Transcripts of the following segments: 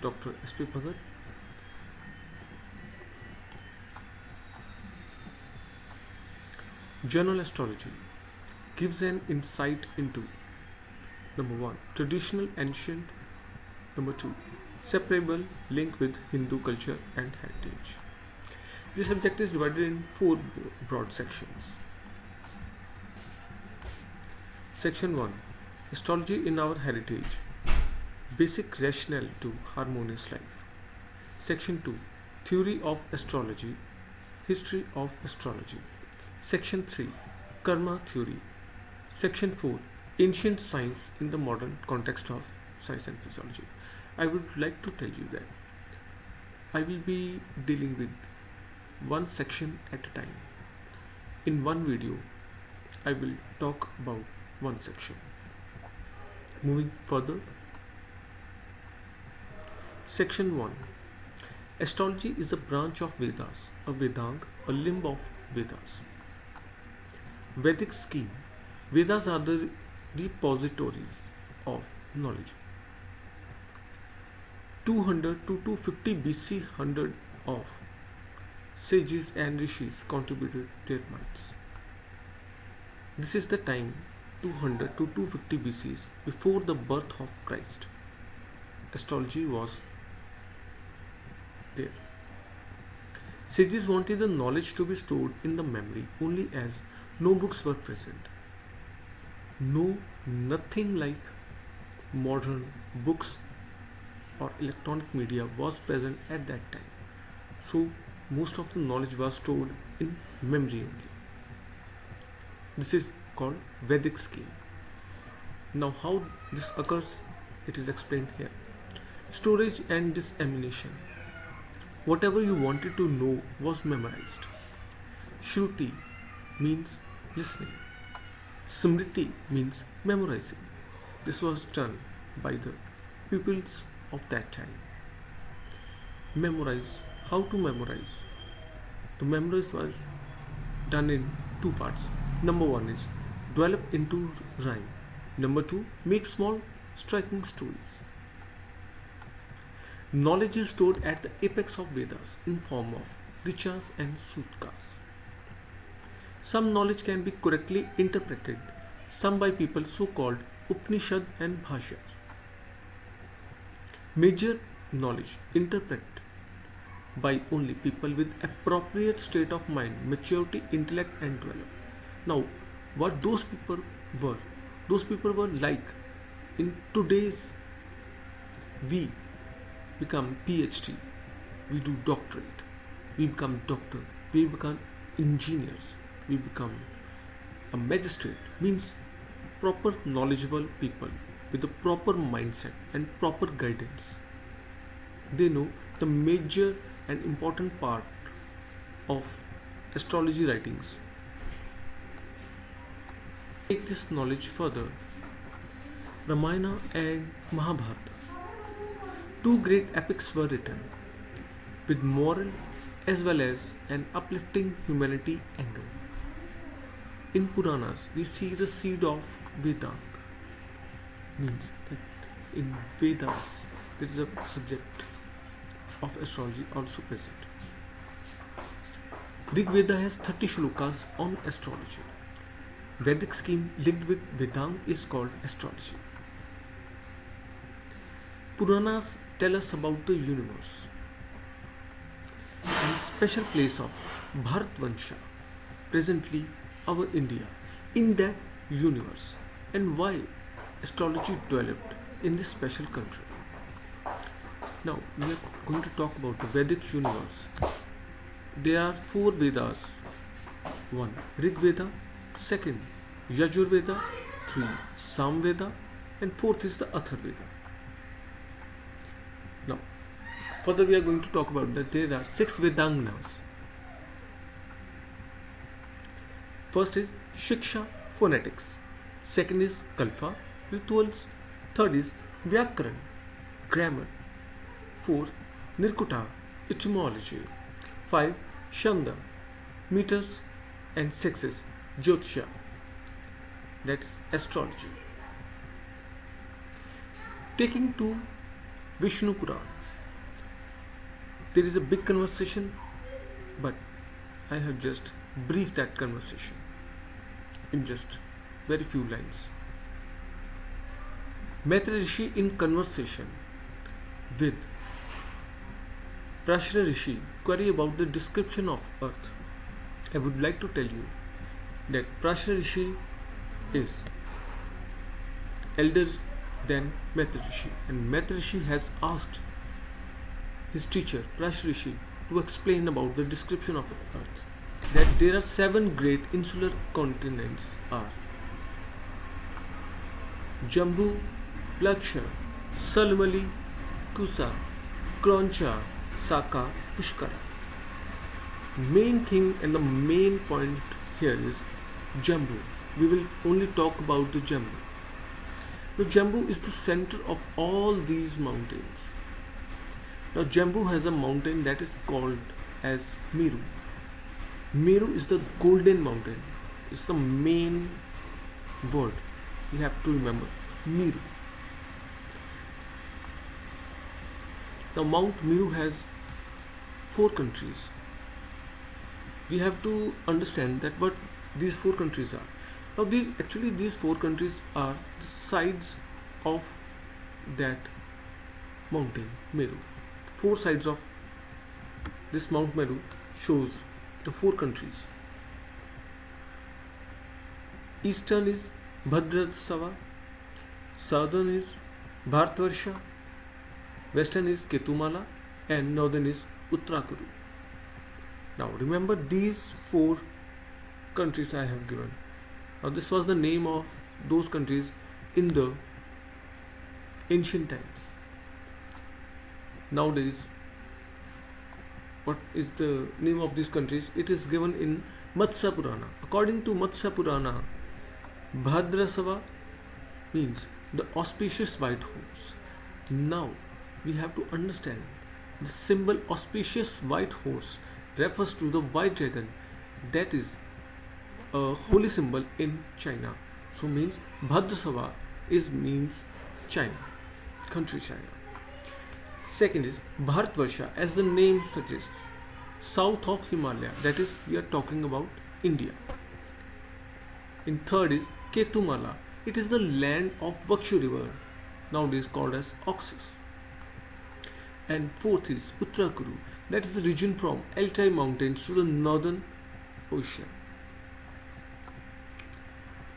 Dr. S.P. Bhagat. General astrology gives an insight into number 1. Traditional ancient. Number 2. Separable link with Hindu culture and heritage. This subject is divided in 4 broad sections. Section 1. Astrology in our heritage. Basic rationale to harmonious life. Section 2. Theory of astrology. History of astrology. Section 3. Karma theory. Section 4. Ancient science in the modern context of science and physiology. I would like to tell you that I will be dealing with one section at a time. In one video, I will talk about one section. Moving further. Section 1. Astrology is a branch of Vedas, a Vedanga, a limb of Vedas. Vedic scheme. Vedas are the repositories of knowledge. 200 to 250 BC, 100 of sages and rishis contributed their minds. This is the time 200 to 250 BC, before the birth of Christ. Astrology was there. Sages wanted the knowledge to be stored in the memory only, as no books were present. Nothing like modern books or electronic media was present at that time. So most of the knowledge was stored in memory only. This is called Vedic scheme. Now how this occurs, it is explained here. Storage and dissemination. Whatever you wanted to know was memorized. Shruti means listening. Smriti means memorizing. This was done by the pupils of that time. Memorize. How to memorize? The memorize was done in 2 parts. Number 1 is develop into rhyme. Number 2, make small striking stories. Knowledge is stored at the apex of Vedas in form of richas and sutkas. Some knowledge can be correctly interpreted, some by people so-called Upanishad and Bhashyas. Major knowledge interpreted by only people with appropriate state of mind, maturity, intellect and development. Now, what those people were? Those people were like, in today's, we become PhD, we do doctorate, we become doctor, we become engineers, we become a magistrate, means proper knowledgeable people with a proper mindset and proper guidance. They know the major and important part of astrology writings. Take this knowledge further. Ramayana and Mahabharata, 2 great epics were written with moral as well as an uplifting humanity angle. In Puranas, we see the seed of Vedanta. Means that in Vedas, there is a subject of astrology also present. Rig Veda has 30 shlokas on astrology. Vedic scheme linked with Vedanta is called astrology. Puranas tell us about the universe and special place of Bharatvansha, presently our India, in that universe, and why astrology developed in this special country. Now we are going to talk about the Vedic universe. There are 4 Vedas. 1. Rig Veda, 2. Yajur Veda, 3. Sam Veda, and 4th is the Athar Veda. Now, further we are going to talk about that there are 6 Vedangas. First is Shiksha, phonetics. 2nd is Kalpa, rituals. 3rd is Vyakaran, grammar. 4. Nirkuta, etymology. 5. Shanda, meters. And 6 is Jyotisha, that is astrology. Taking to Vishnu Puran, There is a big conversation, but I have just briefed that conversation in just very few lines. Maitreya Rishi in conversation with Prashra Rishi query about the description of earth. I would like to tell you that Prashra Rishi is elder than Maitreya Rishi, and Maitreya Rishi has asked his teacher Prashra Rishi to explain about the description of earth, that there are 7 great insular continents are Jambu, Plaksha, Salmali, Kusa, Kroncha, Saka, Pushkara. Main thing and the main point here is Jambu. We will only talk about the Jambu. Now Jambu is the center of all these mountains. Now Jambu has a mountain that is called as Meru. Meru is the golden mountain. It's the main word. You have to remember Meru. Now Mount Meru has 4 countries. We have to understand that what these 4 countries are. Now these 4 countries are the sides of that mountain Meru. 4 sides of this Mount Meru shows the 4 countries. Eastern is Bhadrasava, southern is Bharatvarsha, western is Ketumala, and northern is Uttarakuru. Now remember these 4 countries I have given. Now this was the name of those countries in the ancient times. Nowadays, what is the name of these countries? It is given in Matsya Purana. According to Matsya Purana, Bhadrasava means the auspicious white horse. Now we have to understand the symbol auspicious white horse refers to the white dragon, that is a holy symbol in China. So means Bhadrasava means China, country China. Second is Bharatvarsha, as the name suggests, south of Himalaya, that is we are talking about India. In third is Ketumala, it is the land of Vakshu river, nowadays called as Oxus. And fourth is Uttarakuru, that is the region from Altai mountains to the northern ocean.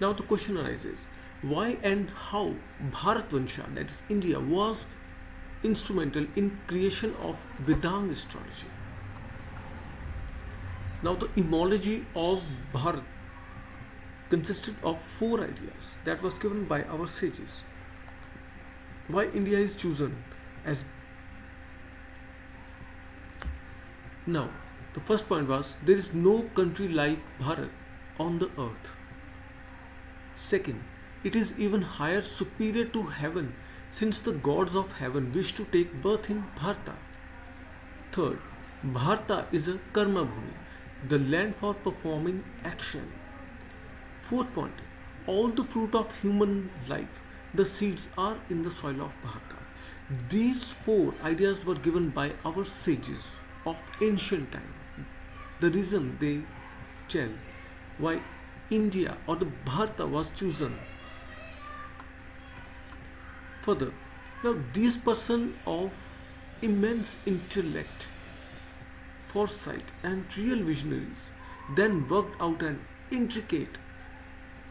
Now the question arises, why and how Bharatvarsha, that is India, was instrumental in creation of Vedanga astrology. Now the etymology of Bharat consisted of 4 ideas that was given by our sages. Why India is chosen as. Now the first point was, there is no country like Bharat on the earth. Second, it is even higher, superior to heaven, since the gods of heaven wish to take birth in Bharata. Third, Bharata is a karma bhumi, the land for performing action. Fourth point, all the fruit of human life, the seeds are in the soil of Bharata. These 4 ideas were given by our sages of ancient time. The reason they tell why India or the Bharata was chosen. Further, now these persons of immense intellect, foresight and real visionaries then worked out an intricate,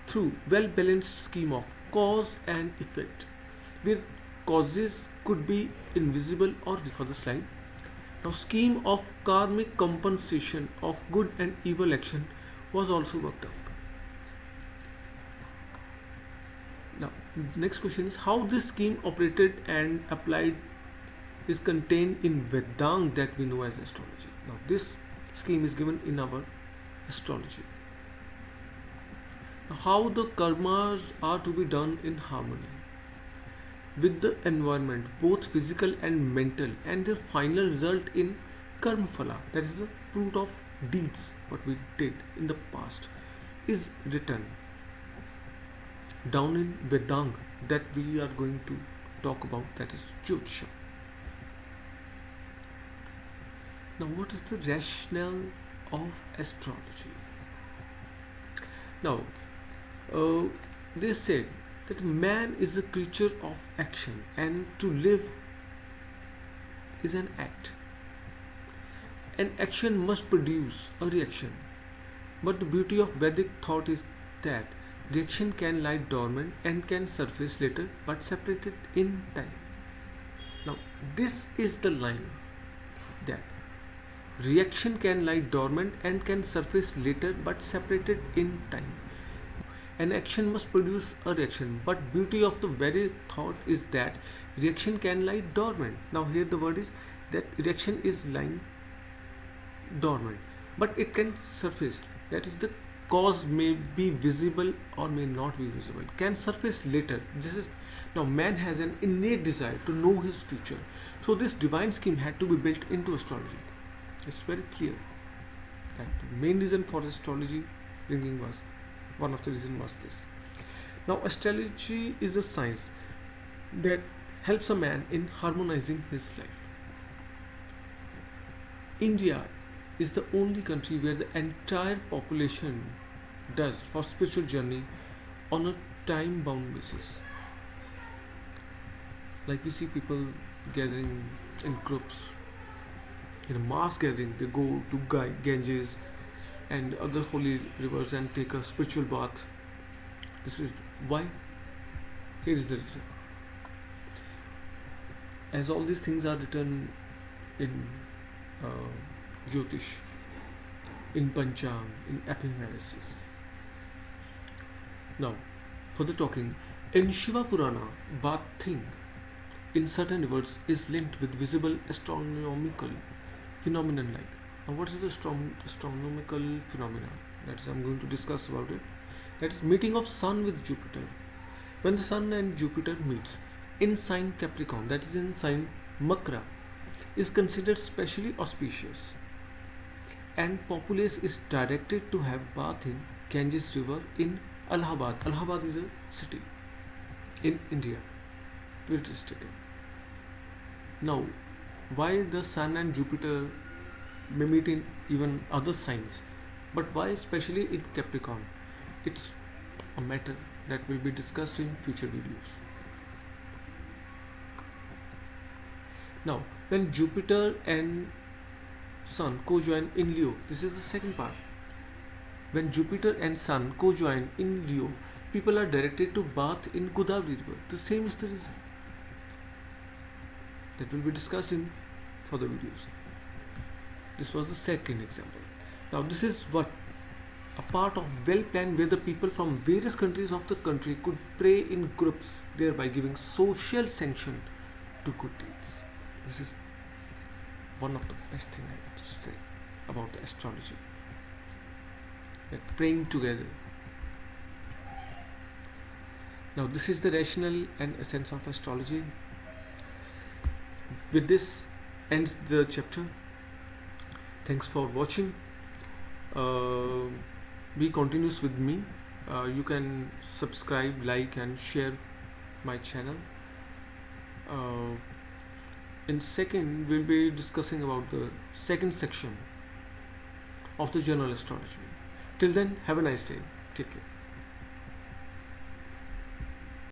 through well-balanced scheme of cause and effect, where causes could be invisible or for the slide. Now scheme of karmic compensation of good and evil action was also worked out. Now next question is, how this scheme operated and applied is contained in Vedanga that we know as astrology. Now this scheme is given in our astrology. Now, how the karmas are to be done in harmony with the environment, both physical and mental, and their final result in karma phala, that is the fruit of deeds what we did in the past, is written down in Vedanga that we are going to talk about, that is Jyotisha. Now, what is the rationale of astrology? Now, uh, they said that man is a creature of action and to live is an act. An action must produce a reaction. But the beauty of Vedic thought is that reaction can lie dormant and can surface later but separated in time. Now, this is the line that reaction can lie dormant and can surface later but separated in time. An action must produce a reaction, but beauty of the very thought is that reaction can lie dormant. Now here the word is that reaction is lying dormant, but it can surface. That is the cause may be visible or may not be visible. Can surface later. This is now man has an innate desire to know his future. So this divine scheme had to be built into astrology. It's very clear that the main reason for astrology bringing was one of the reasons was this. Now astrology is a science that helps a man in harmonizing his life. India is the only country where the entire population does for spiritual journey on a time bound basis. Like we see people gathering in groups, in a mass gathering, they go to Ganges and other holy rivers and take a spiritual bath. This is why. Here is the reason. As all these things are written in Jyotish, in Panchang, in epimerices. Now, for the talking, in Shiva Purana, bathing in certain rivers is linked with visible astronomical phenomenon like. Now, what is the astronomical phenomena? That is, I'm going to discuss about it. That is meeting of Sun with Jupiter. When the Sun and Jupiter meets in sign Capricorn, that is in sign Makra, is considered specially auspicious, and populace is directed to have bath in Ganges River in Allahabad. Allahabad is a city in India, where it is taken. Now, why the Sun and Jupiter may meet in even other signs, but why especially in Capricorn? It's a matter that will be discussed in future videos. Now, when Jupiter and Sun co-join in Leo, this is the second part. When Jupiter and Sun co-join in Leo, people are directed to bath in Godavari river. The same is the reason. That will be discussed in further videos. This was the second example. Now this is what a part of well-planned where the people from various countries of the country could pray in groups, thereby giving social sanction to good deeds. This is one of the best things I have to say about the astrology. That praying together. Now this is the rationale and essence of astrology. With this ends the chapter. Thanks for watching. Be continuous with me. You can subscribe, like and share my channel. In second, we'll be discussing about the second section of the general astrology. Till then, have a nice day. Take care.